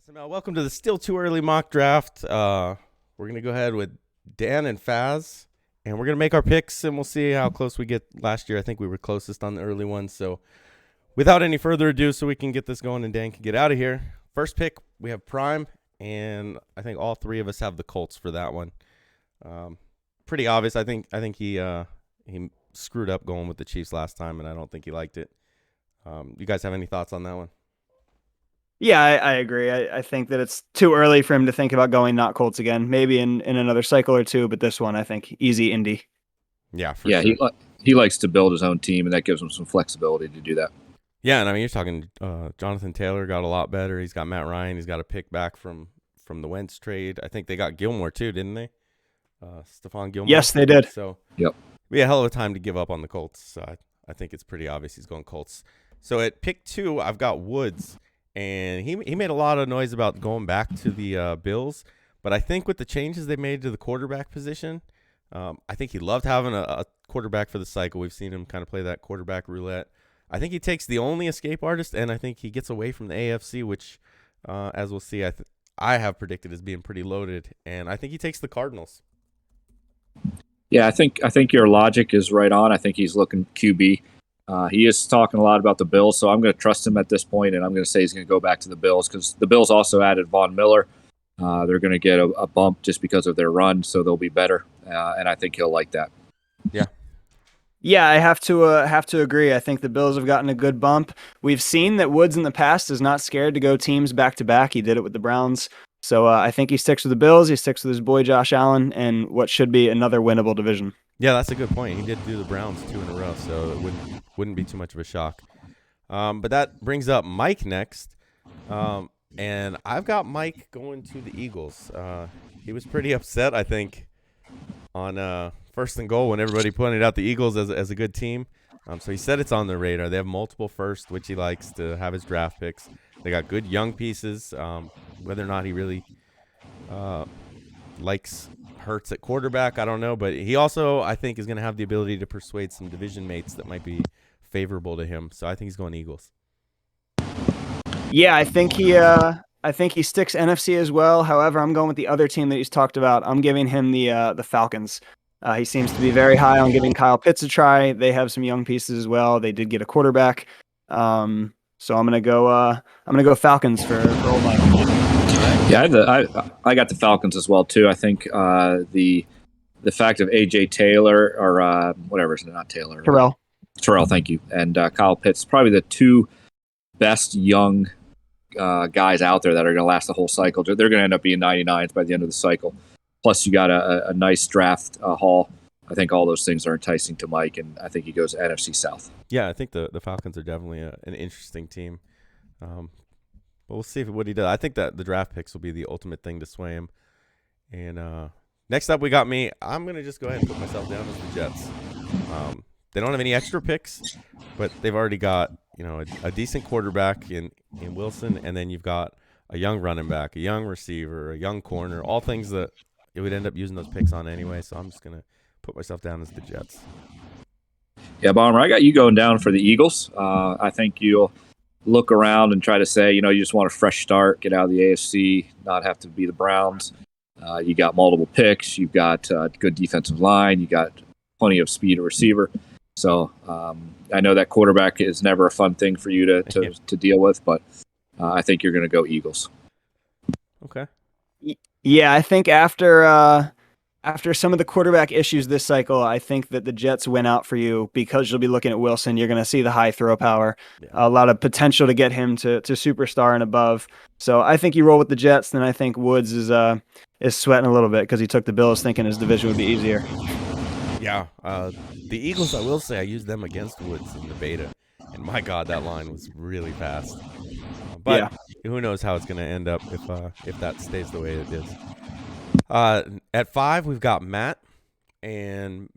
SML, welcome to the Still Too Early mock draft. We're going to go ahead with Dan and Faz, and we're going to make our picks, and we'll see how close we get. Last year, I think we were closest on the early ones. So without any further ado, so we can get this going and Dan can get out of here. First pick, we have Prime, and I think all three of us have the Colts for that one. Pretty obvious. I think he screwed up going with the Chiefs last time, and I don't think he liked it. You guys have any thoughts on that one? Yeah, I agree. I think that it's too early for him to think about going not Colts again. Maybe in another cycle or two, but this one, I think, easy Indy. Yeah, sure. He likes to build his own team, and that gives him some flexibility to do that. Yeah, and I mean, you're talking Jonathan Taylor got a lot better. He's got Matt Ryan. He's got a pick back from the Wentz trade. I think they got Gilmore too, didn't they? Stephon Gilmore. Yes, they did. So yep. We had a hell of a time to give up on the Colts. So I think it's pretty obvious he's going Colts. So at pick 2, I've got Woods. And he made a lot of noise about going back to the Bills. But I think with the changes they made to the quarterback position, I think he loved having a quarterback for the cycle. We've seen him kind of play that quarterback roulette. I think he takes the only escape artist, and I think he gets away from the AFC, which, as we'll see, I have predicted as being pretty loaded. And I think he takes the Cardinals. Yeah, I think your logic is right on. I think he's looking QB. He is talking a lot about the Bills, so I'm going to trust him at this point, and I'm going to say he's going to go back to the Bills because the Bills also added Von Miller. They're going to get a bump just because of their run, so they'll be better, and I think he'll like that. Yeah. Yeah, I have to agree. I think the Bills have gotten a good bump. We've seen that Woods in the past is not scared to go teams back to back. He did it with the Browns. So I think he sticks with the Bills. He sticks with his boy Josh Allen and what should be another winnable division. Yeah, that's a good point. He did do the Browns 2 in a row, so it wouldn't be too much of a shock. But that brings up Mike next. And I've got Mike going to the Eagles. He was pretty upset, I think, on first and goal when everybody pointed out the Eagles as a good team. So he said it's on their radar. They have multiple firsts, which he likes to have his draft picks. They got good young pieces. Whether or not he really likes Hurts at quarterback, I don't know. But he also, I think, is going to have the ability to persuade some division mates that might be favorable to him. So I think he's going Eagles. Yeah, I think he sticks NFC as well. However, I'm going with the other team that he's talked about. I'm giving him the Falcons. He seems to be very high on giving Kyle Pitts a try. They have some young pieces as well. They did get a quarterback. So I'm gonna go Falcons for old Mike. Yeah, I got the Falcons as well too. I think the fact of AJ Taylor or whatever is it, not Taylor. Terrell, thank you, and Kyle Pitts, probably the two best young guys out there that are going to last the whole cycle. They're going to end up being 99s by the end of the cycle. Plus, you got a nice draft haul. I think all those things are enticing to Mike, and I think he goes NFC South. Yeah, I think the Falcons are definitely an interesting team. But we'll see what he does. I think that the draft picks will be the ultimate thing to sway him. And next up, we got me. I'm going to just go ahead and put myself down as the Jets. They don't have any extra picks, but they've already got a decent quarterback in Wilson, and then you've got a young running back, a young receiver, a young corner, all things that it would end up using those picks on anyway. So I'm just going to put myself down as the Jets. Yeah, Bomber, I got you going down for the Eagles. I think you'll look around and try to say, you just want a fresh start, get out of the AFC, not have to be the Browns. You got multiple picks. You've got good defensive line. You got plenty of speed at receiver. So I know that quarterback is never a fun thing for you to deal with, but I think you're going to go Eagles. Okay. Yeah, I think after some of the quarterback issues this cycle, I think that the Jets win out for you because you'll be looking at Wilson. You're going to see the high throw power, a lot of potential to get him to superstar and above. So I think you roll with the Jets. Then I think Woods is sweating a little bit because he took the Bills thinking his division would be easier. Yeah, the Eagles, I will say, I used them against Woods in the beta, and my God, that line was really fast. But who knows how it's going to end up if that stays the way it is. At 5, we've got Matt, and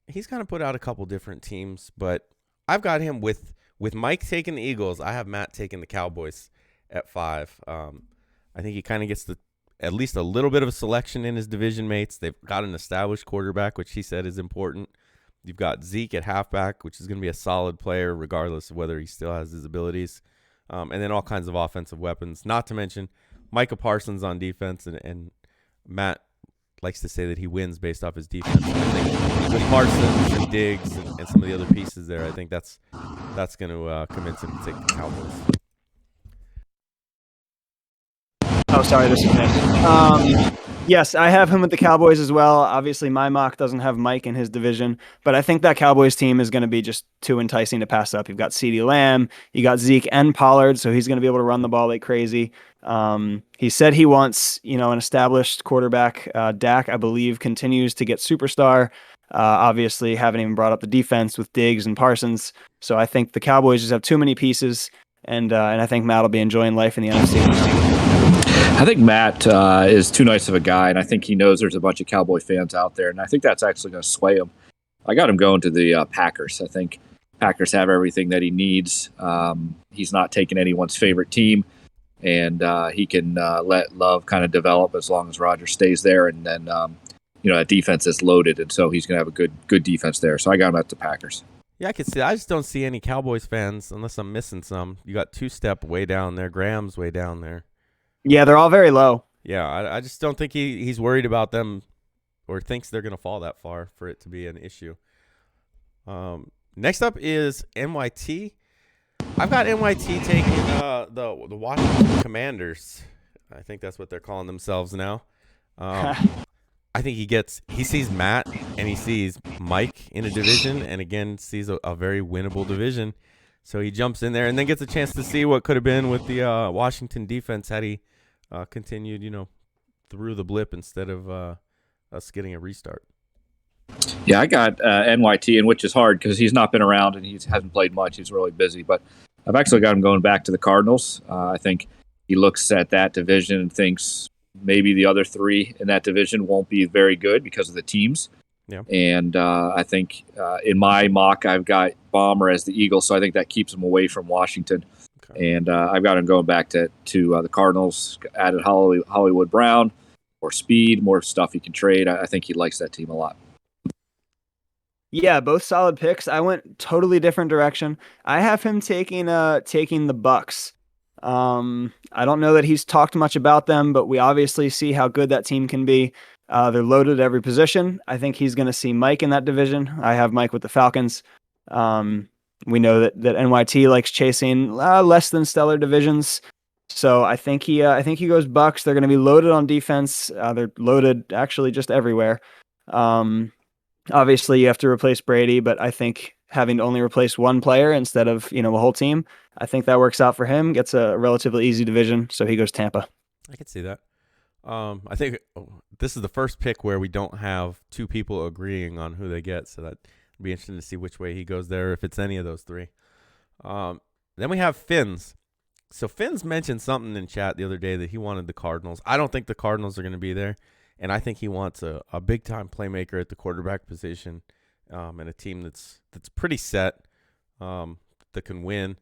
he's kind of put out a couple different teams, but I've got him with Mike taking the Eagles. I have Matt taking the Cowboys at 5. I think he kind of gets at least a little bit of a selection in his division mates. They've got an established quarterback, which he said is important. You've got Zeke at halfback, which is going to be a solid player regardless of whether he still has his abilities. and then all kinds of offensive weapons. Not to mention Micah Parsons on defense, and Matt likes to say that he wins based off his defense. I think with Parsons and Diggs and some of the other pieces there, I think that's going to convince him to take the Cowboys. Oh, sorry, this is Nick. Yes, I have him with the Cowboys as well. Obviously, my mock doesn't have Mike in his division, but I think that Cowboys team is going to be just too enticing to pass up. You've got CeeDee Lamb, you got Zeke and Pollard, so he's going to be able to run the ball like crazy. He said he wants, an established quarterback. Dak, I believe, continues to get superstar. Obviously, haven't even brought up the defense with Diggs and Parsons. So I think the Cowboys just have too many pieces, and I think Matt will be enjoying life in the NFC. I think Matt is too nice of a guy, and I think he knows there's a bunch of Cowboy fans out there, and I think that's actually going to sway him. I got him going to the Packers. I think Packers have everything that he needs. He's not taking anyone's favorite team, and he can let Love kind of develop as long as Rodgers stays there, and then that defense is loaded, and so he's going to have a good defense there. So I got him at the Packers. Yeah, I could see. I just don't see any Cowboys fans unless I'm missing some. You got Two-Step way down there, Graham's way down there. Yeah, they're all very low. Yeah, I just don't think he's worried about them or thinks they're going to fall that far for it to be an issue. Next up is NYT. I've got NYT taking the Washington Commanders. I think that's what they're calling themselves now. I think he sees Matt and he sees Mike in a division, and again sees a very winnable division. So he jumps in there and then gets a chance to see what could have been with the Washington defense had he continued, through the blip instead of us getting a restart. Yeah, I got NYT, and which is hard because he's not been around and he hasn't played much. He's really busy, but I've actually got him going back to the Cardinals. I think he looks at that division and thinks maybe the other three in that division won't be very good because of the teams. Yeah. And I think in my mock, I've got Bomber as the Eagle, so I think that keeps him away from Washington. Okay. And I've got him going back to the Cardinals, added Hollywood Brown, more speed, more stuff he can trade. I think he likes that team a lot. Yeah, both solid picks. I went totally different direction. I have him taking the Bucks. I don't know that he's talked much about them, but we obviously see how good that team can be. They're loaded at every position. I think he's going to see Mike in that division. I have Mike with the Falcons. We know that NYT likes chasing less than stellar divisions. So I think he goes Bucks. They're going to be loaded on defense. They're loaded actually just everywhere. Obviously you have to replace Brady, but I think having to only replace one player instead of, a whole team, I think that works out for him. Gets a relatively easy division. So he goes Tampa. I can see that. I think this is the first pick where we don't have two people agreeing on who they get. So that'd be interesting to see which way he goes there, if it's any of those three. Then we have Finn's. So Finn's mentioned something in chat the other day that he wanted the Cardinals. I don't think the Cardinals are going to be there. And I think he wants a big-time playmaker at the quarterback position, and a team that's pretty set, that can win.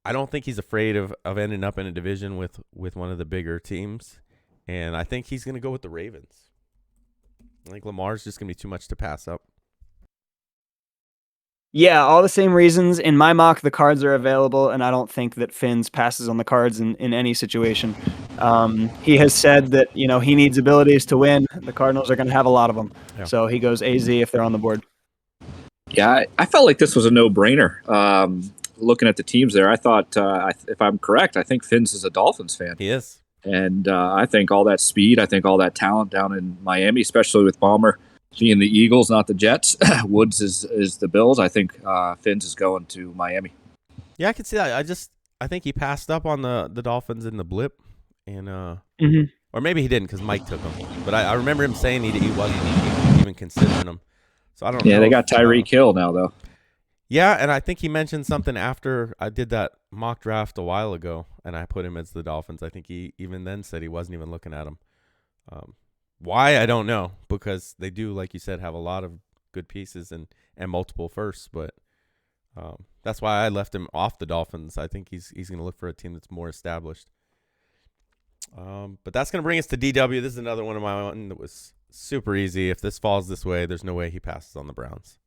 I don't think he's afraid of ending up in a division with one of the bigger teams. And I think he's going to go with the Ravens. I think Lamar's just going to be too much to pass up. Yeah, all the same reasons. In my mock, the cards are available, and I don't think that Finn's passes on the cards in any situation. He has said that, he needs abilities to win. The Cardinals are going to have a lot of them. Yeah. So he goes AZ if they're on the board. Yeah, I felt like this was a no-brainer. Looking at the teams there, I thought, if I'm correct, I think Finn's is a Dolphins fan. He is. And I think all that speed, I think all that talent down in Miami, especially with Bomber being the Eagles, not the Jets. Woods is the Bills. I think Finn's is going to Miami. Yeah, I can see that. I think he passed up on the Dolphins in the blip, and or maybe he didn't because Mike took him. But I remember him saying he wasn't even considering them. So I don't know. Yeah, they got Tyreek Hill now though. Yeah, and I think he mentioned something after I did that mock draft a while ago, and I put him as the Dolphins. I think he even then said he wasn't even looking at him. Why, I don't know, because they do, like you said, have a lot of good pieces and multiple firsts, but that's why I left him off the Dolphins. I think he's going to look for a team that's more established. But that's going to bring us to DW. This is another one of my own that was super easy. If this falls this way, there's no way he passes on the Browns.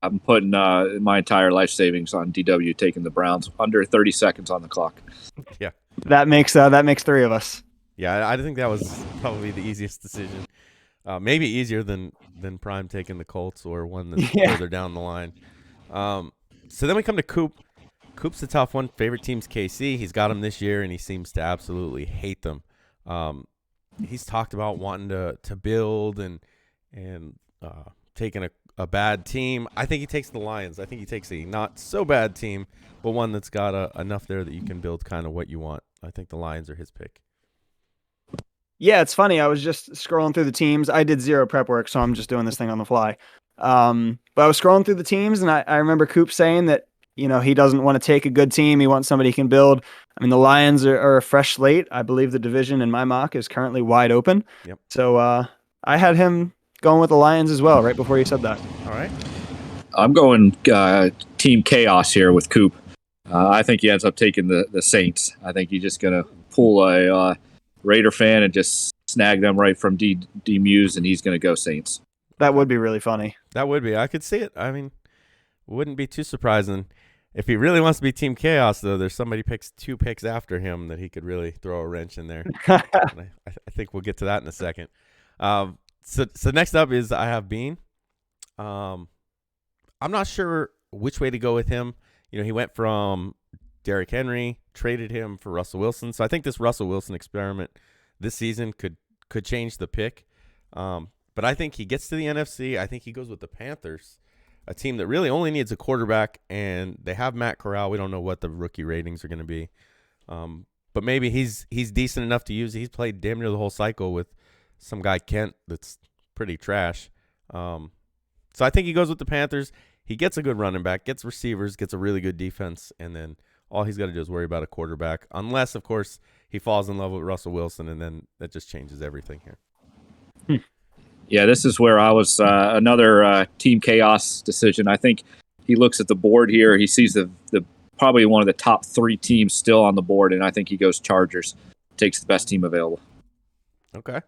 I'm putting my entire life savings on DW taking the Browns under 30 seconds on the clock. Yeah, that makes 3 of us. Yeah, I think that was probably the easiest decision. Maybe easier than Prime taking the Colts or one that's further down the line. So then we come to Coop. Coop's the tough one. Favorite team's KC. He's got them this year, and he seems to absolutely hate them. He's talked about wanting to build and taking a bad team. I think he takes the Lions. I think he takes a not so bad team, but one that's got enough there that you can build kind of what you want. I think the Lions are his pick. Yeah, it's funny. I was just scrolling through the teams. I did zero prep work, so I'm just doing this thing on the fly. But I was scrolling through the teams, and I remember Coop saying that, he doesn't want to take a good team. He wants somebody he can build. I mean, the Lions are a fresh slate. I believe the division in my mock is currently wide open. Yep. So I had him going with the Lions as well, right before you said that. All right. I'm going Team Chaos here with Coop. I think he ends up taking the Saints. I think he's just going to pull a Raider fan and just snag them right from D Muse, and he's going to go Saints. That would be really funny. That would be. I could see it. I mean, wouldn't be too surprising. If he really wants to be Team Chaos, though, there's somebody picks 2 picks after him that he could really throw a wrench in there. I think we'll get to that in a second. So next up is I have Bean. I'm not sure which way to go with him. He went from Derrick Henry, traded him for Russell Wilson. So I think this Russell Wilson experiment this season could change the pick. But I think he gets to the NFC. I think he goes with the Panthers, a team that really only needs a quarterback, and they have Matt Corral. We don't know what the rookie ratings are going to be. But maybe he's decent enough to use. He's played damn near the whole cycle with some guy, Kent, that's pretty trash. So I think he goes with the Panthers. He gets a good running back, gets receivers, gets a really good defense, and then all he's got to do is worry about a quarterback. Unless, of course, he falls in love with Russell Wilson, and then that just changes everything here. Yeah, this is where I was another Team Chaos decision. I think he looks at the board here. He sees the probably one of the top 3 teams still on the board, and I think he goes Chargers, takes the best team available. Okay.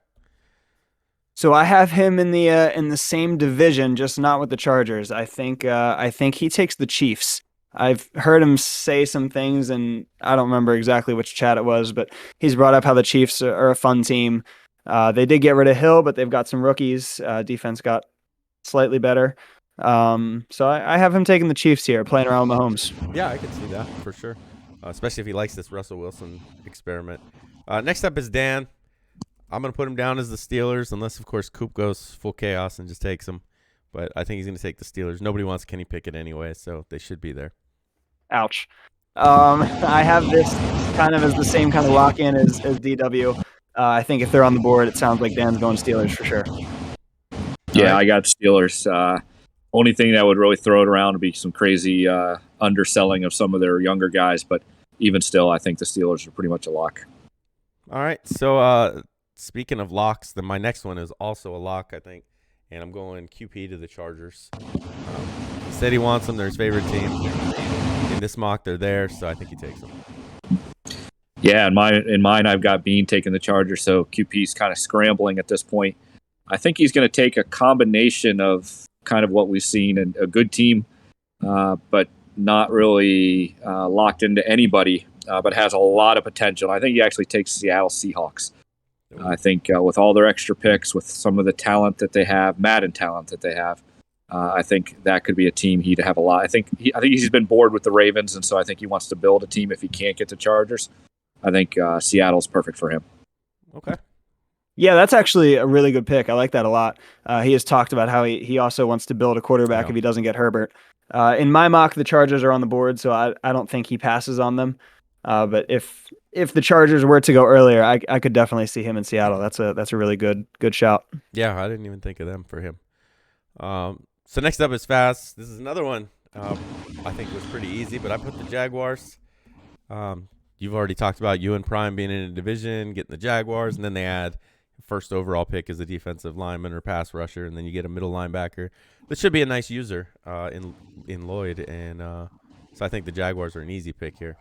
So I have him in the same division, just not with the Chargers. I think he takes the Chiefs. I've heard him say some things, and I don't remember exactly which chat it was, but he's brought up how the Chiefs are a fun team. They did get rid of Hill, but they've got some rookies. Defense got slightly better. So I have him taking the Chiefs here, playing around with Mahomes. Yeah, I can see that for sure, especially if he likes this Russell Wilson experiment. Next up is Dan. I'm going to put him down as the Steelers, unless, of course, Coop goes full chaos and just takes him. But I think he's going to take the Steelers. Nobody wants Kenny Pickett anyway, so they should be there. Ouch. I have this kind of as the same kind of lock-in as DW. I think if they're on the board, it sounds like Dan's going Steelers for sure. Yeah, I got Steelers. Only thing that would really throw it around would be some crazy underselling of some of their younger guys. But even still, I think the Steelers are pretty much a lock. All right, so speaking of locks, then my next one is also a lock, I think, and I'm going QP to the Chargers. He said he wants them. They're his favorite team. In this mock, they're there, so I think he takes them. Yeah, in mine, I've got Bean taking the Chargers, so QP's kind of scrambling at this point. I think he's going to take a combination of kind of what we've seen, and a good team, but not really locked into anybody, but has a lot of potential. I think he actually takes Seattle Seahawks. I think with all their extra picks, with some of the talent that they have, Madden talent that they have, I think that could be a team he'd have a lot. I think he's been bored with the Ravens, and so I think he wants to build a team if he can't get the Chargers. I think Seattle's perfect for him. Okay. Yeah, that's actually a really good pick. I like that a lot. He has talked about how he also wants to build a quarterback if he doesn't get Herbert. In my mock, the Chargers are on the board, so I don't think he passes on them. But if the Chargers were to go earlier, I could definitely see him in Seattle. That's a really good shout. Yeah, I didn't even think of them for him. So next up is Fast. This is another one I think was pretty easy, but I put the Jaguars. You've already talked about you and Prime being in a division, getting the Jaguars, and then they add first overall pick as a defensive lineman or pass rusher, and then you get a middle linebacker. That should be a nice user in Lloyd, and so I think the Jaguars are an easy pick here.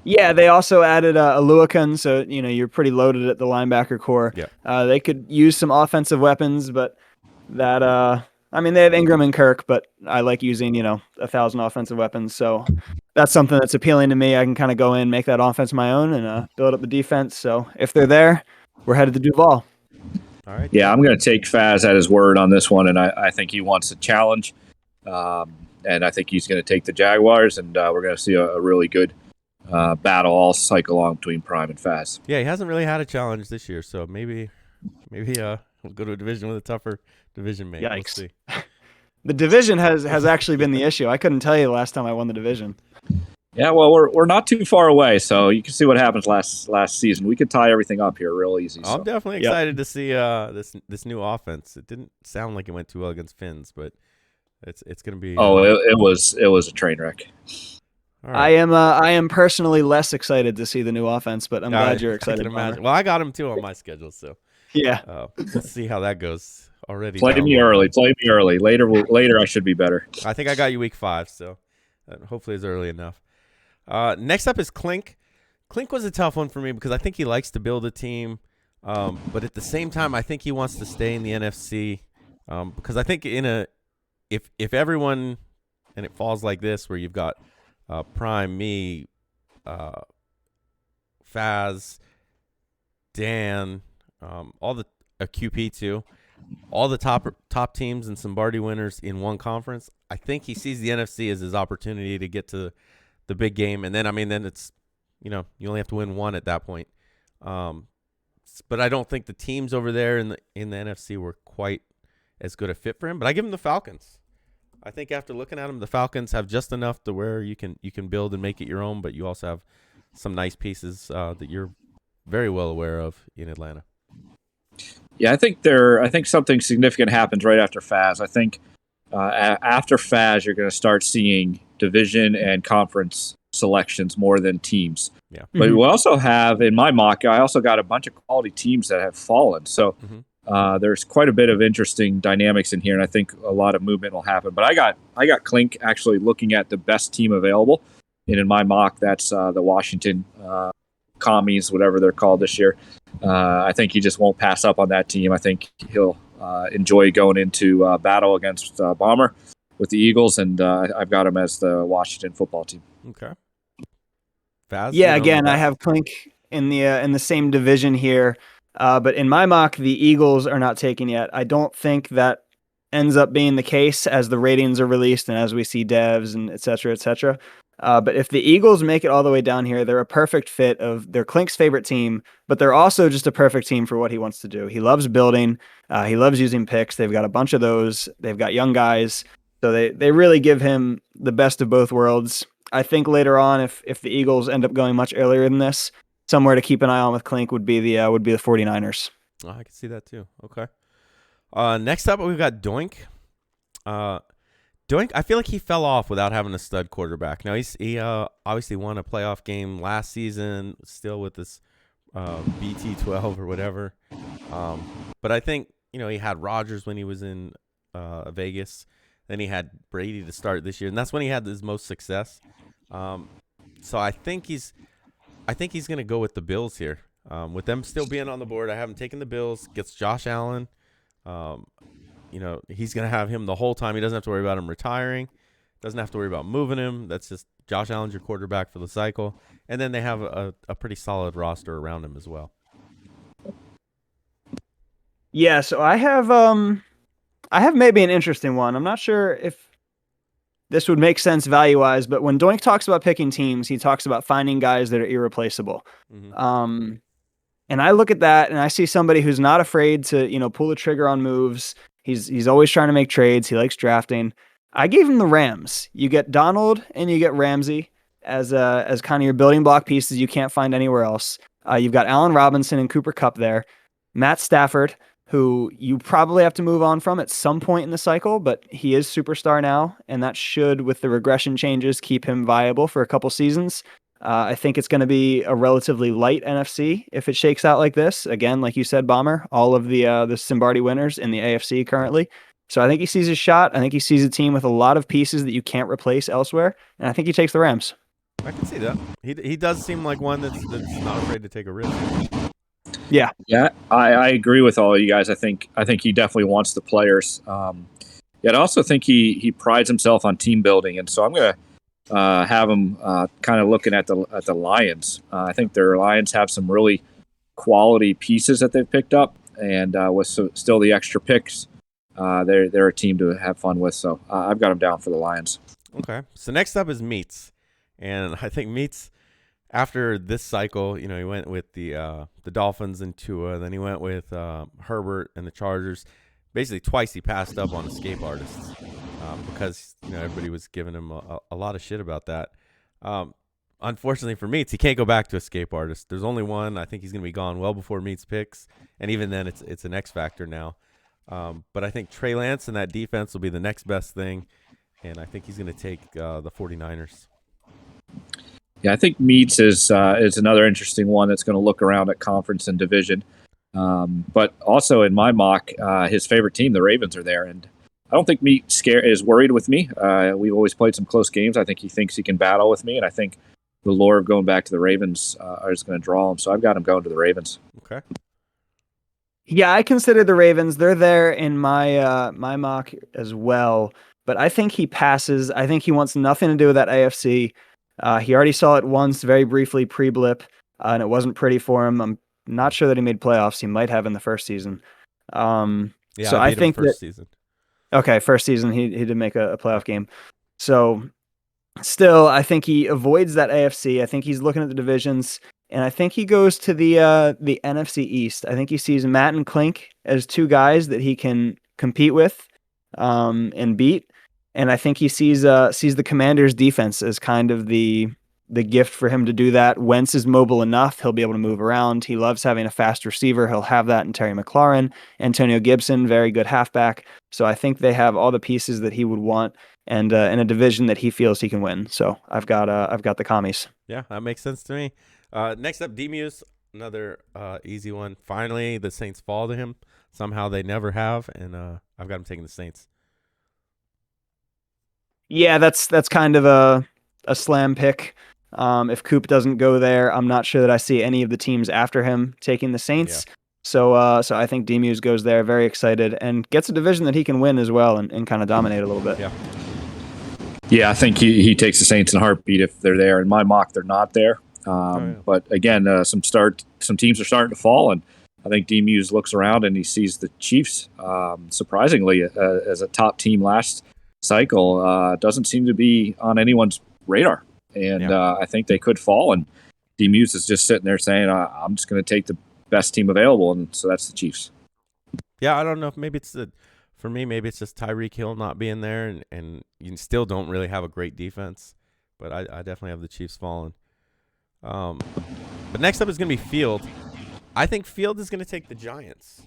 Yeah, they also added Aluakan, so you're pretty loaded at the linebacker core. Yeah. They could use some offensive weapons, but that I mean, they have Ingram and Kirk, but I like using 1,000 offensive weapons. So that's something that's appealing to me. I can kind of go in, make that offense my own, and build up the defense. So if they're there, we're headed to Duval. All right. Yeah, I'm going to take Faz at his word on this one, and I think he wants a challenge. And I think he's going to take the Jaguars, and we're going to see a really good battle all cycle long between Prime and Faz. Yeah, he hasn't really had a challenge this year, so maybe we'll go to a division with a tougher division mate. Yikes. We'll see. The division has actually been the issue. I couldn't tell you the last time I won the division. Yeah, well, we're not too far away, so you can see what happens last season. We could tie everything up here real easy. So. I'm definitely excited to see this new offense. It didn't sound like it went too well against Finns, but it's going to be. It was a train wreck. Right. I am personally less excited to see the new offense, but I'm glad you're excited. I can imagine. Well, I got him too on my schedule, so yeah. We'll see how that goes. Already. Play me early. Later, I should be better. I think I got you week 5, so hopefully it's early enough. Next up is Clink. Clink was a tough one for me because I think he likes to build a team, but at the same time, I think he wants to stay in the NFC because I think if everyone and it falls like this where you've got Prime, me, Faz, Dan, all the QP too, all the top teams and Lombardi winners in one conference. I think he sees the NFC as his opportunity to get to the big game, and then it's you only have to win one at that point. But I don't think the teams over there in the NFC were quite as good a fit for him. But I give him the Falcons. I think after looking at them, the Falcons have just enough to where you can build and make it your own, but you also have some nice pieces that you're very well aware of in Atlanta. Yeah, I think something significant happens right after Faz. I think after Faz, you're going to start seeing division and conference selections more than teams. Yeah. But we also have, in my mock, I also got a bunch of quality teams that have fallen. So there's quite a bit of interesting dynamics in here, and I think a lot of movement will happen. But I got Clink actually looking at the best team available, and in my mock, that's the Washington Commies, whatever they're called this year. I think he just won't pass up on that team. I think he'll enjoy going into battle against Bomber with the Eagles, and I've got him as the Washington football team. Okay. Faz, yeah, again, I have Clink in the same division here, but in my mock, the Eagles are not taken yet. I don't think that ends up being the case as the ratings are released and as we see devs and et cetera, et cetera. But if the Eagles make it all the way down here, they're a perfect fit they're Clink's favorite team, but they're also just a perfect team for what he wants to do. He loves building. He loves using picks. They've got a bunch of those. They've got young guys. So they really give him the best of both worlds. I think later on, if the Eagles end up going much earlier than this, somewhere to keep an eye on with Clink would be the 49ers. Oh, I can see that too. Okay. Next up, we've got Doink. Doink, I feel like he fell off without having a stud quarterback. Now he obviously won a playoff game last season, still with this BT12 or whatever. But I think he had Rodgers when he was in Vegas. Then he had Brady to start this year, and that's when he had his most success. So I think he's going to go with the Bills here. With them still being on the board, I haven't taken the Bills. Gets Josh Allen. He's going to have him the whole time. He doesn't have to worry about him retiring. Doesn't have to worry about moving him. That's just Josh Allen's your quarterback for the cycle. And then they have a pretty solid roster around him as well. Yeah, so I have maybe an interesting one. I'm not sure if this would make sense value-wise, but when Doink talks about picking teams, he talks about finding guys that are irreplaceable. Mm-hmm. And I look at that and I see somebody who's not afraid to, pull the trigger on moves. He's always trying to make trades. He likes drafting. I gave him the Rams. You get Donald and you get Ramsey as kind of your building block pieces you can't find anywhere else. You've got Allen Robinson and Cooper Kupp there. Matt Stafford, who you probably have to move on from at some point in the cycle, but he is superstar now, and that should, with the regression changes, keep him viable for a couple seasons. I think it's going to be a relatively light NFC if it shakes out like this. Again, like you said, Bomber, all of the Lombardi winners in the AFC currently. So I think he sees his shot. I think he sees a team with a lot of pieces that you can't replace elsewhere, and I think he takes the Rams. I can see that. He does seem like one that's not afraid to take a risk. Yeah, I agree with all of you guys. I think he definitely wants the players. Yet I also think he prides himself on team building, and so I'm going to have him kind of looking at the Lions. I think their Lions have some really quality pieces that they've picked up, and with still the extra picks, they're a team to have fun with. So I've got them down for the Lions. Okay. So next up is Meats, and I think Meats, after this cycle, he went with the Dolphins and Tua, then he went with Herbert and the Chargers. Basically, twice he passed up on escape artists because everybody was giving him a lot of shit about that. Unfortunately for Meats, he can't go back to escape artist. There's only one. I think he's going to be gone well before Meats picks, and even then, it's an X factor now. But I think Trey Lance and that defense will be the next best thing, and I think he's going to take the 49ers. Yeah, I think Meats is another interesting one that's going to look around at conference and division. But also in my mock, his favorite team, the Ravens, are there, and I don't think Meat is worried with me. We've always played some close games. I think he thinks he can battle with me, and I think the lure of going back to the Ravens is going to draw him. So I've got him going to the Ravens. Okay. Yeah, I consider the Ravens. They're there in my my mock as well, but I think he passes. I think he wants nothing to do with that AFC. He already saw it once, very briefly pre-blip, and it wasn't pretty for him. I'm not sure that he made playoffs. He might have in the first season. So I think first season. Okay, first season he did make a playoff game. So still, I think he avoids that AFC. I think he's looking at the divisions, and I think he goes to the NFC East. I think he sees Matt and Klink as two guys that he can compete with and beat. And I think he sees the Commanders' defense as kind of the gift for him to do that. Wentz is mobile enough; he'll be able to move around. He loves having a fast receiver. He'll have that in Terry McLaurin, Antonio Gibson, very good halfback. So I think they have all the pieces that he would want, and in a division that he feels he can win. So I've got the Commies. Yeah, that makes sense to me. Next up, D-Muse, another easy one. Finally, the Saints fall to him. Somehow they never have, and I've got him taking the Saints. Yeah, that's kind of a slam pick. If Coop doesn't go there, I'm not sure that I see any of the teams after him taking the Saints. Yeah. So I think D-Muse goes there, very excited, and gets a division that he can win as well and kind of dominate a little bit. Yeah. Yeah, I think he takes the Saints in a heartbeat if they're there. In my mock, they're not there. But again, some teams are starting to fall, and I think D-Muse looks around and he sees the Chiefs, surprisingly, as a top team last cycle, doesn't seem to be on anyone's radar. And I think they could fall, and D-Muse is just sitting there saying, I'm just going to take the best team available, and so that's the Chiefs. Yeah, I don't know if maybe for me, maybe it's just Tyreek Hill not being there, and you still don't really have a great defense, but I definitely have the Chiefs falling. But next up is going to be Field. I think Field is going to take the Giants.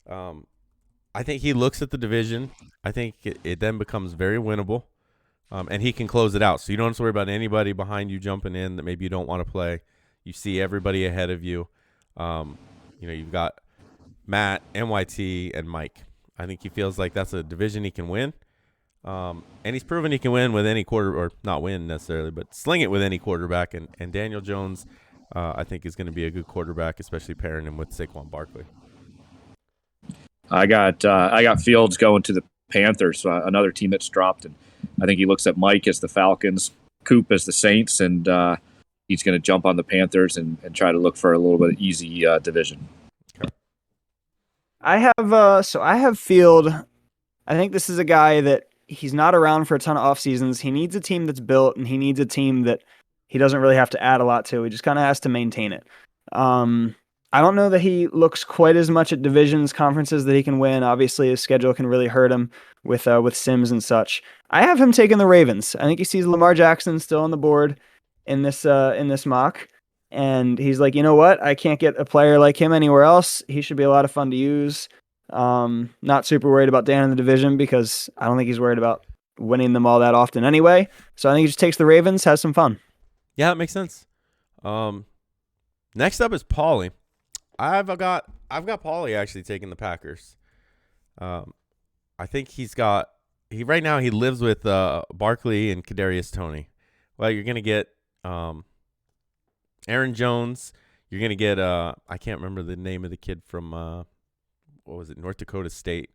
I think he looks at the division. I think it then becomes very winnable, and he can close it out. So you don't have to worry about anybody behind you jumping in that maybe you don't want to play. You see everybody ahead of you. You've got Matt, NYT, and Mike. I think he feels like that's a division he can win. And he's proven he can win with any or not win necessarily, but sling it with any quarterback. And Daniel Jones, I think, is going to be a good quarterback, especially pairing him with Saquon Barkley. I got Fields going to the Panthers, another team that's dropped, and I think he looks at Mike as the Falcons, Coop as the Saints, and he's going to jump on the Panthers and try to look for a little bit of easy division. Okay. I have Field. I think this is a guy that he's not around for a ton of off seasons. He needs a team that's built, and he needs a team that he doesn't really have to add a lot to. He just kind of has to maintain it. I don't know that he looks quite as much at divisions, conferences that he can win. Obviously, his schedule can really hurt him with Sims and such. I have him taking the Ravens. I think he sees Lamar Jackson still on the board in this mock, and he's like, you know what? I can't get a player like him anywhere else. He should be a lot of fun to use. Not super worried about Dan in the division because I don't think he's worried about winning them all that often anyway. So I think he just takes the Ravens, has some fun. Yeah, it makes sense. Next up is Paulie. I've got Paulie actually taking the Packers. I think right now he lives with Barkley and Kadarius Toney. Well, you're gonna get Aaron Jones. You're gonna get I can't remember the name of the kid from what was it, North Dakota State.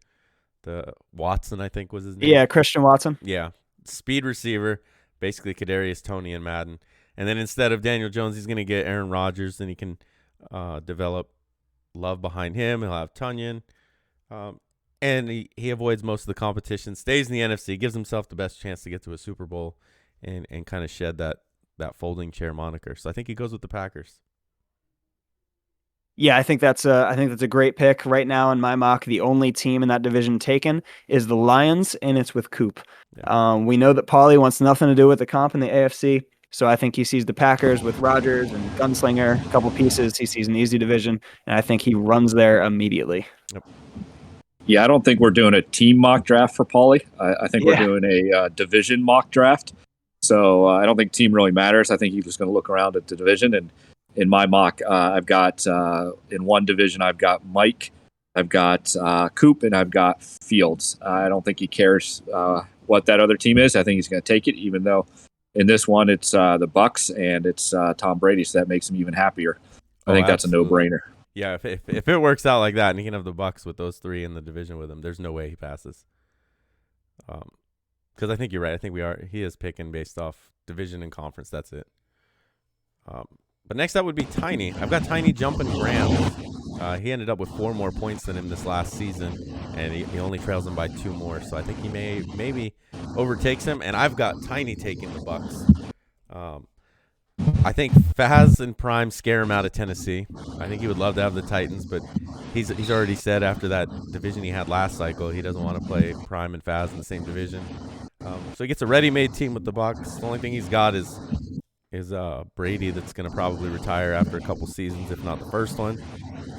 the Watson, I think was his name. Yeah, Christian Watson. Yeah, speed receiver, basically Kadarius Toney in Madden. And then instead of Daniel Jones, he's going to get Aaron Rodgers. Then he can develop Love behind him. He'll have Tunyon. And he avoids most of the competition, stays in the NFC, gives himself the best chance to get to a Super Bowl and kind of shed that folding chair moniker. So I think he goes with the Packers. Yeah, I think that's a great pick. Right now in my mock, the only team in that division taken is the Lions, and it's with Coop. Yeah. We know that Paulie wants nothing to do with the comp in the AFC, so I think he sees the Packers with Rodgers and Gunslinger, a couple pieces. He sees an easy division, and I think he runs there immediately. Yep. Yeah, I don't think we're doing a team mock draft for Paulie. I think we're doing a division mock draft. So I don't think team really matters. I think he's just going to look around at the division. And in my mock, I've got in one division, I've got Mike, I've got Coop, and I've got Fields. I don't think he cares what that other team is. I think he's going to take it, even though in this one it's the Bucks and it's Tom Brady, so that makes him even happier. I think that's absolutely a no-brainer. Yeah, if it works out like that and he can have the Bucks with those three in the division with him, there's no way he passes. Because I think you're right. I think he is picking based off division and conference. That's it. But next up would be Tiny. I've got Tiny jumping Graham. He ended up with 4 more points than him this last season, and he only trails him by 2 more. So I think he maybe overtakes him. And I've got Tiny taking the Bucks. I think Faz and Prime scare him out of Tennessee. I think he would love to have the Titans, but he's already said after that division he had last cycle, he doesn't want to play Prime and Faz in the same division. So he gets a ready-made team with the Bucks. The only thing he's got is Brady, that's going to probably retire after a couple seasons, if not the first one.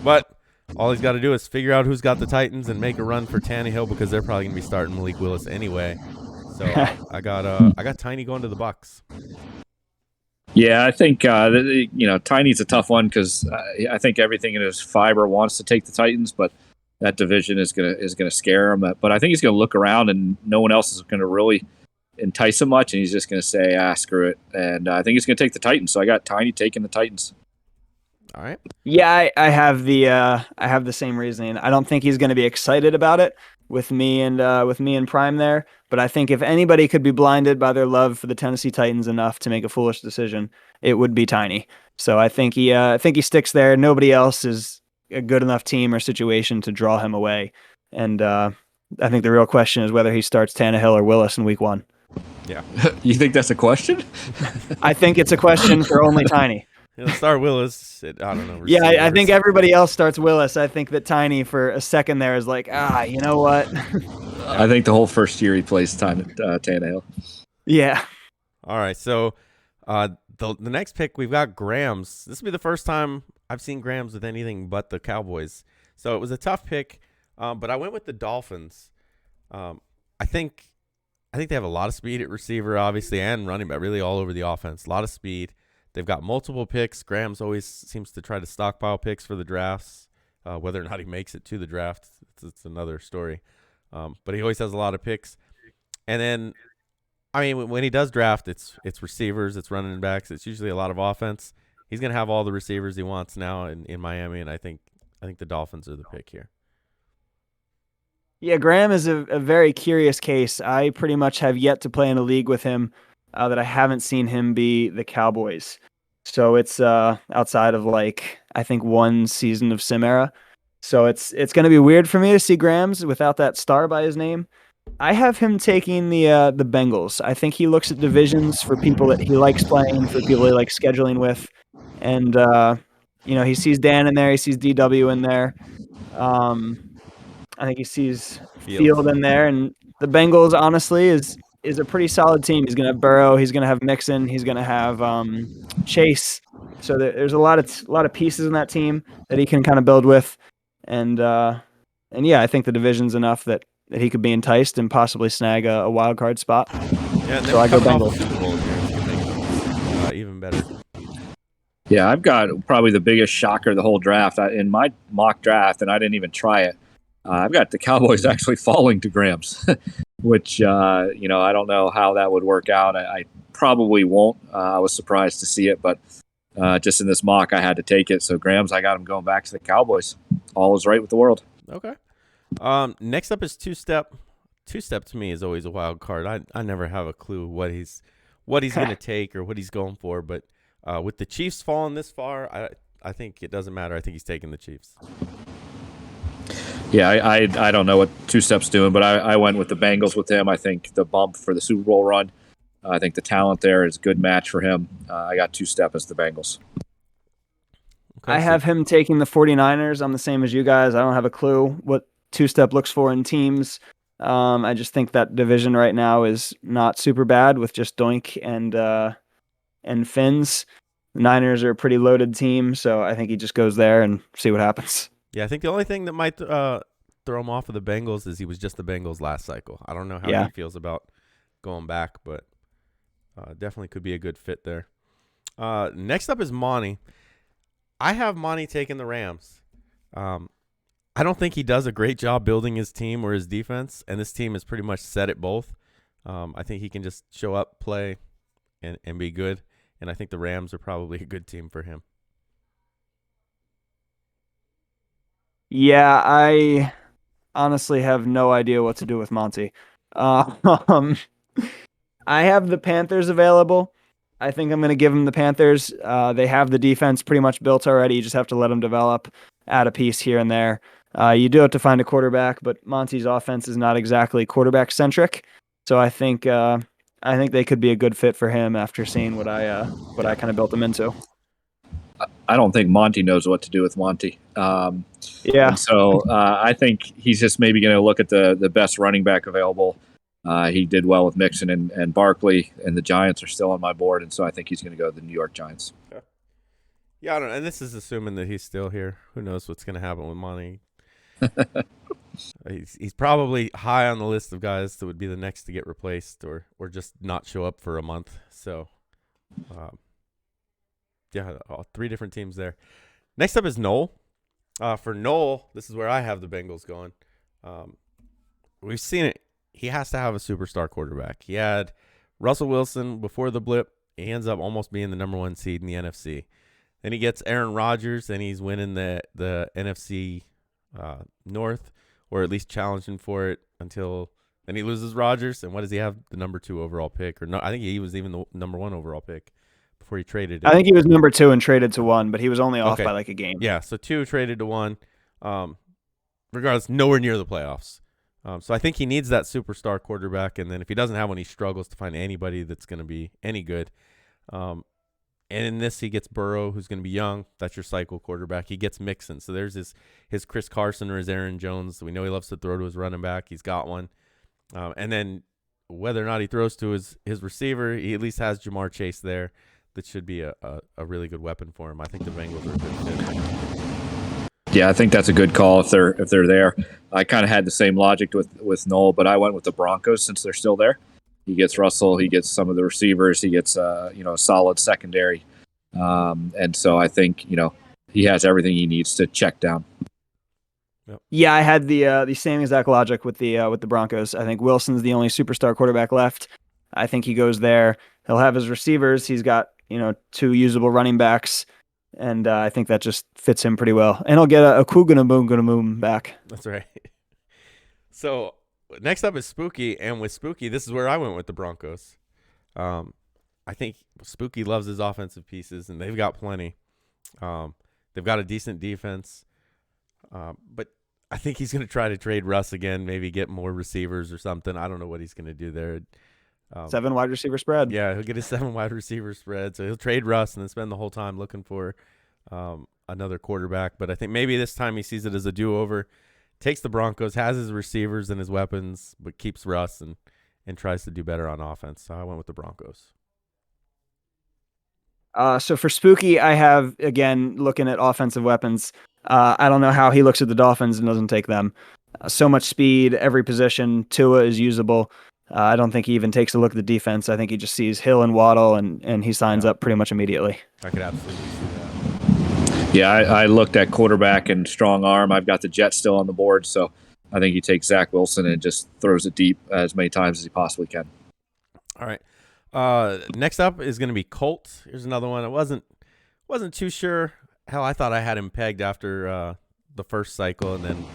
But all he's got to do is figure out who's got the Titans and make a run for Tannehill, because they're probably going to be starting Malik Willis anyway. So I got Tiny going to the Bucks. Yeah, I think Tiny's a tough one because I think everything in his fiber wants to take the Titans, but that division is gonna scare him. But I think he's gonna look around and no one else is gonna really entice him much, and he's just gonna say, screw it. And I think he's gonna take the Titans. So I got Tiny taking the Titans. All right. Yeah, I have the same reasoning. I don't think he's going to be excited about it with me and Prime there, but I think if anybody could be blinded by their love for the Tennessee Titans enough to make a foolish decision, it would be Tiny. So I think he sticks there. Nobody else is a good enough team or situation to draw him away. And I think the real question is whether he starts Tannehill or Willis in week 1. Yeah. You think that's a question? I think it's a question for only Tiny. He'll start Willis. I don't know. Yeah, I think everybody else starts Willis. I think that Tiny for a second there is like, you know what? I think the whole first year he plays Tannehill. Yeah. All right, so the next pick, we've got Grams. This will be the first time I've seen Grams with anything but the Cowboys. So it was a tough pick, but I went with the Dolphins. I think they have a lot of speed at receiver, obviously, and running back, really all over the offense. A lot of speed. They've got multiple picks. Grams always seems to try to stockpile picks for the drafts. Whether or not he makes it to the draft, it's another story. But he always has a lot of picks. And then, I mean, when he does draft, it's receivers, it's running backs. It's usually a lot of offense. He's going to have all the receivers he wants now in Miami, and I think the Dolphins are the pick here. Yeah, Graham is a very curious case. I pretty much have yet to play in a league with him that I haven't seen him be the Cowboys. So it's outside of I think 1 season of Sim era. So it's going to be weird for me to see Grams without that star by his name. I have him taking the Bengals. I think he looks at divisions for people that he likes playing, for people he likes scheduling with. And, he sees Dan in there. He sees DW in there. I think he sees Field in there. And the Bengals, honestly, is a pretty solid team. He's going to have Burrow. He's going to have Mixon. He's going to have Chase. So there's a lot of pieces in that team that he can kind of build with. And yeah, I think the division's enough that he could be enticed and possibly snag a wild card spot. Yeah, so I go Bengals. Even better. Yeah, I've got probably the biggest shocker of the whole draft. In my mock draft, and I didn't even try it, I've got the Cowboys actually falling to Grams, which, I don't know how that would work out. I probably won't. I was surprised to see it, but just in this mock, I had to take it. So Grams, I got him going back to the Cowboys. All is right with the world. Okay. Next up is two-step. Two-step to me is always a wild card. I never have a clue what he's going to take or what he's going for. But with the Chiefs falling this far, I think it doesn't matter. I think he's taking the Chiefs. Yeah, I don't know what two-step's doing, but I went with the Bengals with him. I think the bump for the Super Bowl run, I think the talent there is a good match for him. I got two-step as the Bengals. Okay, I have him taking the 49ers. I'm the same as you guys. I don't have a clue what two-step looks for in teams. I just think that division right now is not super bad with just Doink and Finns. The Niners are a pretty loaded team, so I think he just goes there and see what happens. Yeah, I think the only thing that might throw him off of the Bengals is he was just the Bengals last cycle. I don't know how he feels about going back, but definitely could be a good fit there. Next up is Monty. I have Monty taking the Rams. I don't think he does a great job building his team or his defense, and this team has pretty much set it both. I think he can just show up, play, and be good, and I think the Rams are probably a good team for him. Yeah, I honestly have no idea what to do with Monty. I have the Panthers available. I think I'm going to give them the Panthers. They have the defense pretty much built already. You just have to let them develop, add a piece here and there. You do have to find a quarterback, but Monty's offense is not exactly quarterback centric. So I think they could be a good fit for him after seeing what I kind of built them into. I don't think Monty knows what to do with Monty. So I think he's just maybe going to look at the best running back available. He did well with Mixon and Barkley, and the Giants are still on my board, and so I think he's going to go to the New York Giants. Yeah, I don't know. And this is assuming that he's still here. Who knows what's going to happen with Monty? He's probably high on the list of guys that would be the next to get replaced or just not show up for a month. So, three different teams there. Next up is Noel. For Noel, this is where I have the Bengals going. We've seen it. He has to have a superstar quarterback. He had Russell Wilson before the blip. He ends up almost being the number 1 seed in the NFC. Then he gets Aaron Rodgers, and he's winning the NFC North, or at least challenging for it until then he loses Rodgers. And what does he have? The number 2 overall pick. Or no, I think he was even the number 1 overall pick before he traded. I think he was number 2 and traded to 1, but he was only off by like a game. Yeah, so 2 traded to 1. Regardless, nowhere near the playoffs. So I think he needs that superstar quarterback, and then if he doesn't have one, he struggles to find anybody that's going to be any good. And in this, he gets Burrow, who's going to be young. That's your cycle quarterback. He gets Mixon. So there's his Chris Carson or his Aaron Jones. We know he loves to throw to his running back. He's got one. And then whether or not he throws to his receiver, he at least has Jamar Chase there. That should be a really good weapon for him. I think the Bengals are a good fit. Yeah, I think that's a good call if they're there. I kind of had the same logic with Noel, but I went with the Broncos since they're still there. He gets Russell, he gets some of the receivers, he gets a solid secondary, and so I think he has everything he needs to check down. Yep. Yeah, I had the same exact logic with the Broncos. I think Wilson's the only superstar quarterback left. I think he goes there. He'll have his receivers. He's got 2 usable running backs. And I think that just fits him pretty well. And he'll get a Kuganaboom back. That's right. So next up is Spooky. And with Spooky, this is where I went with the Broncos. I think Spooky loves his offensive pieces, and they've got plenty. They've got a decent defense. But I think he's going to try to trade Russ again, maybe get more receivers or something. I don't know what he's going to do there. 7 wide receiver spread. Yeah, he'll get his 7 wide receiver spread. So he'll trade Russ and then spend the whole time looking for another quarterback. But I think maybe this time he sees it as a do-over, takes the Broncos, has his receivers and his weapons, but keeps Russ and tries to do better on offense. So I went with the Broncos. So for Spooky, I have, again, looking at offensive weapons. I don't know how he looks at the Dolphins and doesn't take them. So much speed, every position. Tua is usable. I don't think he even takes a look at the defense. I think he just sees Hill and Waddle, and he signs up pretty much immediately. I could absolutely see that. Yeah, I looked at quarterback and strong arm. I've got the Jets still on the board, so I think he takes Zach Wilson and just throws it deep as many times as he possibly can. All right. Next up is going to be Colts. Here's another one. I wasn't too sure. Hell, I thought I had him pegged after the first cycle, and then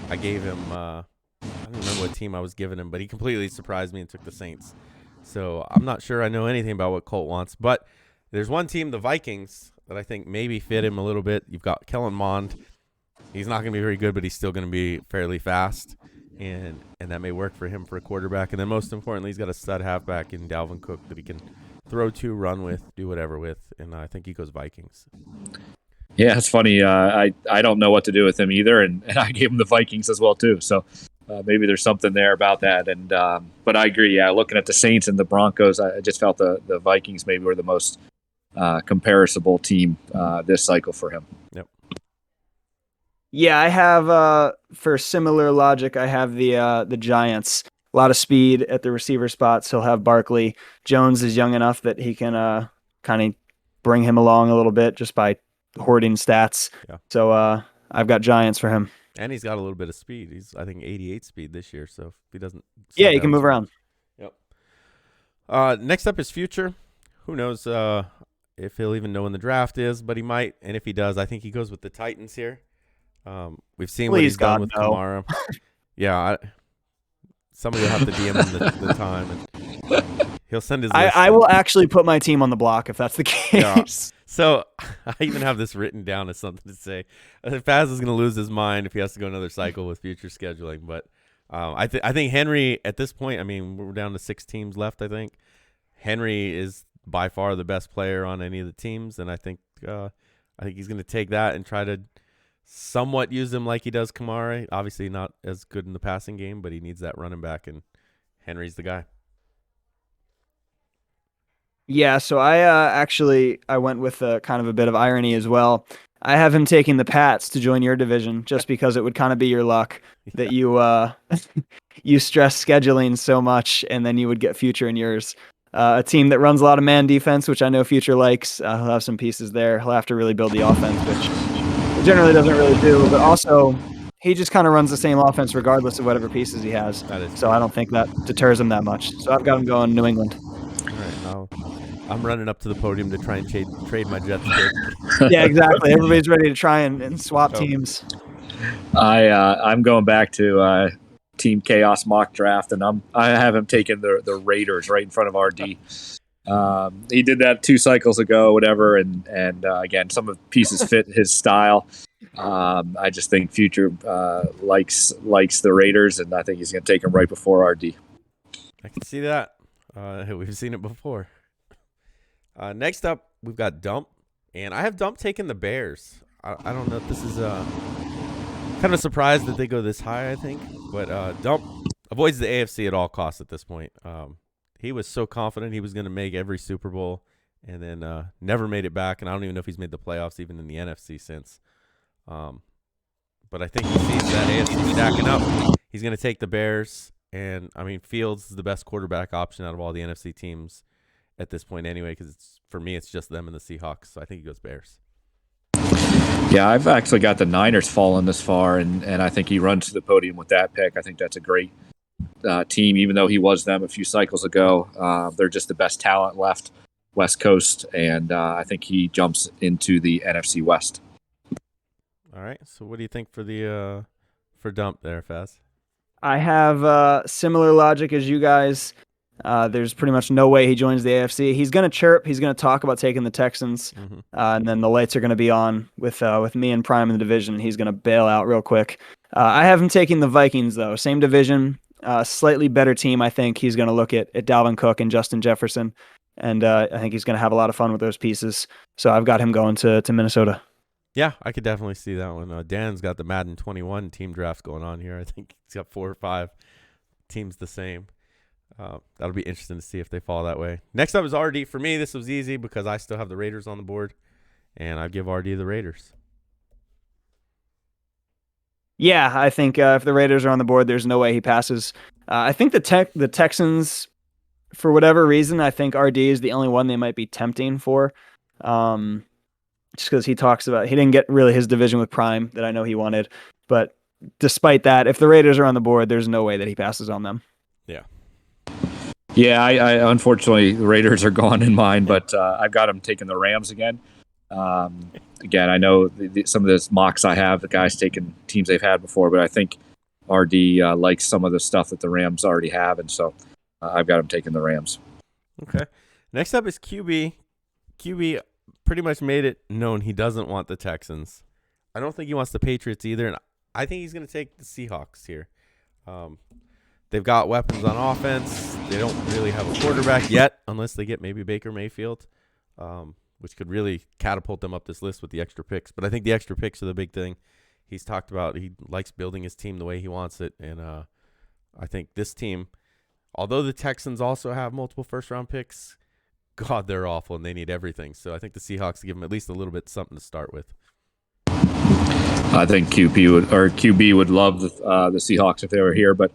I gave him. I don't remember what team I was giving him, but he completely surprised me and took the Saints. So I'm not sure I know anything about what Colt wants, but there's one team, the Vikings, that I think maybe fit him a little bit. You've got Kellen Mond. He's not going to be very good, but he's still going to be fairly fast, and that may work for him for a quarterback. And then most importantly, he's got a stud halfback in Dalvin Cook that he can throw to, run with, do whatever with, and I think he goes Vikings. Yeah, it's funny. I don't know what to do with him either, and I gave him the Vikings as well too. So maybe there's something there about that. And but I agree. Yeah, looking at the Saints and the Broncos, I just felt the Vikings maybe were the most comparable team this cycle for him. Yep. Yeah, I have for similar logic, I have the Giants. A lot of speed at the receiver spots. He'll have Barkley. Jones is young enough that he can kind of bring him along a little bit just by hoarding stats. Yeah. So I've got Giants for him. And he's got a little bit of speed. He's, I think, 88 speed this year. So if he doesn't. Yeah, he can move around. Yep. Next up is Future. Who knows if he'll even know when the draft is, but he might. And if he does, I think he goes with the Titans here. We've seen what he's done with Kamara. Yeah. Somebody will have to DM him the time. And he'll send his list. I will actually put my team on the block if that's the case. Yeah. So I even have this written down as something to say. Faz is going to lose his mind if he has to go another cycle with Future scheduling. But I think Henry at this point, I mean, we're down to 6 teams left, I think. Henry is by far the best player on any of the teams. And I think he's going to take that and try to somewhat use him like he does Kamara. Obviously not as good in the passing game, but he needs that running back, and Henry's the guy. Yeah, so I went with kind of a bit of irony as well. I have him taking the Pats to join your division just because it would kind of be your luck that you you stress scheduling so much, and then you would get Future in yours. A team that runs a lot of man defense, which I know Future likes. He'll have some pieces there. He'll have to really build the offense, which generally doesn't really do, but also he just kind of runs the same offense regardless of whatever pieces he has. So I don't think that deters him that much. So I've got him going New England. All right, now I'm running up to the podium to try and trade my Jets pick. Yeah, exactly. Everybody's ready to try and swap teams. I'm going back to Team Chaos mock draft, and I have him taking the Raiders right in front of RD. He did that 2 cycles ago, whatever, and again, some of the pieces fit his style. I just think Future likes the Raiders, and I think he's going to take them right before RD. I can see that. We've seen it before. Next up, we've got Dump, and I have Dump taking the Bears. I don't know if this is kind of surprised that they go this high, I think, but Dump avoids the AFC at all costs at this point. He was so confident he was going to make every Super Bowl, and then never made it back, and I don't even know if he's made the playoffs even in the NFC since. But I think he sees that AFC stacking up. He's going to take the Bears, and, I mean, Fields is the best quarterback option out of all the NFC teams at this point anyway, because for me it's just them and the Seahawks, so I think he goes Bears. Yeah, I've actually got the Niners falling this far, and I think he runs to the podium with that pick. I think that's a great team, even though he was them a few cycles ago. They're just the best talent left, West Coast, and I think he jumps into the NFC West. All right, so what do you think for Dump there, Faz? I have similar logic as you guys. There's pretty much no way he joins the AFC. He's going to chirp. He's going to talk about taking the Texans, and then the lights are going to be on with me and Prime in the division. He's going to bail out real quick. I have him taking the Vikings, though. Same division, slightly better team. I think he's going to look at Dalvin Cook and Justin Jefferson, and I think he's going to have a lot of fun with those pieces. So I've got him going to Minnesota. Yeah, I could definitely see that one. Dan's got the Madden 21 team draft going on here. I think he's got 4 or 5 teams the same. That'll be interesting to see if they fall that way. Next up is RD. For me, this was easy because I still have the Raiders on the board, and I give RD the Raiders. Yeah, I think if the Raiders are on the board, there's no way he passes. I think the Texans, for whatever reason, I think RD is the only one they might be tempting for. Just because he talks about, he didn't get really his division with Prime that I know he wanted. But despite that, if the Raiders are on the board, there's no way that he passes on them. Yeah. Yeah, I unfortunately, the Raiders are gone in mine, but I've got them taking the Rams again. Again, I know some of those mocks I have, the guys taking teams they've had before, but I think RD likes some of the stuff that the Rams already have, and so I've got him taking the Rams. Okay. Next up is QB. QB pretty much made it known he doesn't want the Texans. I don't think he wants the Patriots either, and I think he's going to take the Seahawks here. They've got weapons on offense. They don't really have a quarterback yet, unless they get maybe Baker Mayfield, which could really catapult them up this list with the extra picks. But I think the extra picks are the big thing. He's talked about he likes building his team the way he wants it, and I think this team, although the Texans also have multiple first-round picks, God, they're awful, and they need everything. So I think the Seahawks give them at least a little bit something to start with. I think QB would love the Seahawks if they were here, but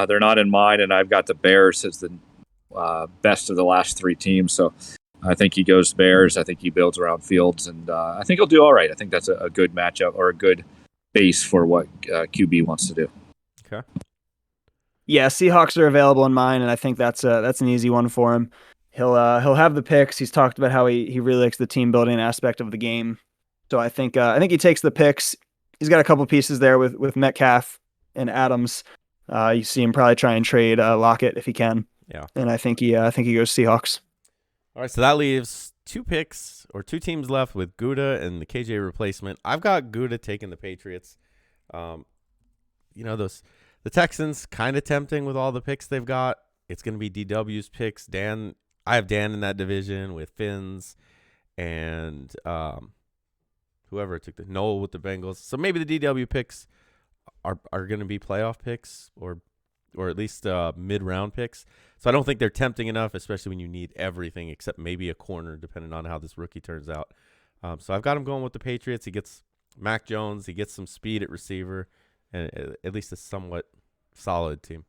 they're not in mine, and I've got the Bears as the best of the last three teams. So I think he goes Bears. I think he builds around Fields, and I think he'll do all right. I think that's a good matchup or a good base for what QB wants to do. Okay. Yeah, Seahawks are available in mine, and I think that's an easy one for him. He'll have the picks. He's talked about how he really likes the team building aspect of the game. So I think he takes the picks. He's got a couple pieces there with Metcalf and Adams. You see him probably try and trade Lockett if he can. Yeah. And I think he goes Seahawks. All right, so that leaves two teams left with Gouda and the KJ replacement. I've got Gouda taking the Patriots. The Texans kind of tempting with all the picks they've got. It's going to be DW's picks. I have Dan in that division with Finns and whoever took the Noel with the Bengals. So maybe the DW picks are going to be playoff picks or at least mid-round picks. So I don't think they're tempting enough, especially when you need everything except maybe a corner, depending on how this rookie turns out. So I've got him going with the Patriots. He gets Mac Jones. He gets some speed at receiver, and at least a somewhat solid team.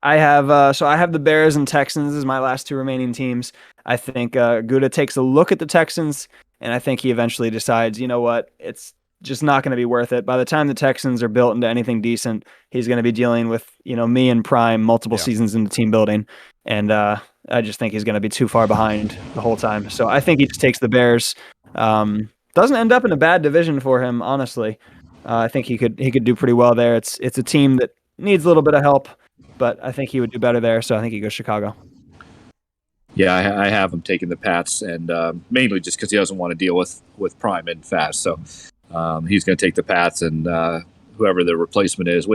I have the Bears and Texans as my last two remaining teams. I think Gouda takes a look at the Texans, and I think he eventually decides, you know what, it's just not going to be worth it. By the time the Texans are built into anything decent, he's going to be dealing with, me and Prime multiple seasons into team building. And I just think he's going to be too far behind the whole time. So I think he just takes the Bears. Doesn't end up in a bad division for him, honestly. I think he could do pretty well there. It's a team that needs a little bit of help, but I think he would do better there. So I think he goes Chicago. Yeah, I have him taking the Pats, and mainly just because he doesn't want to deal with Prime and Fast. So he's going to take the Pats, and whoever the replacement is,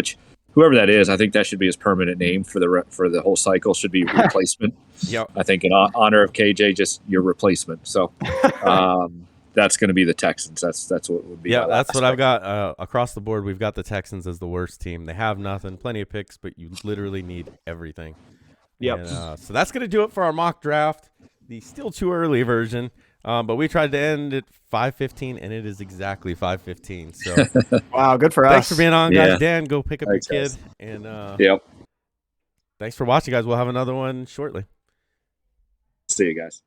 whoever that is, I think that should be his permanent name for the whole cycle. Should be replacement. Yep. I think in honor of KJ, just your replacement. So that's going to be the Texans. That's what would be. Yeah, that's what I've got across the board. We've got the Texans as the worst team. They have nothing, plenty of picks, but you literally need everything. Yep. And, so that's going to do it for our mock draft, the still too early version. But we tried to end at 5:15, and it is exactly 5:15. So wow, good for us. Thanks for being on, guys. Dan, go pick up your kid. And yep. Thanks for watching, guys. We'll have another one shortly. See you guys.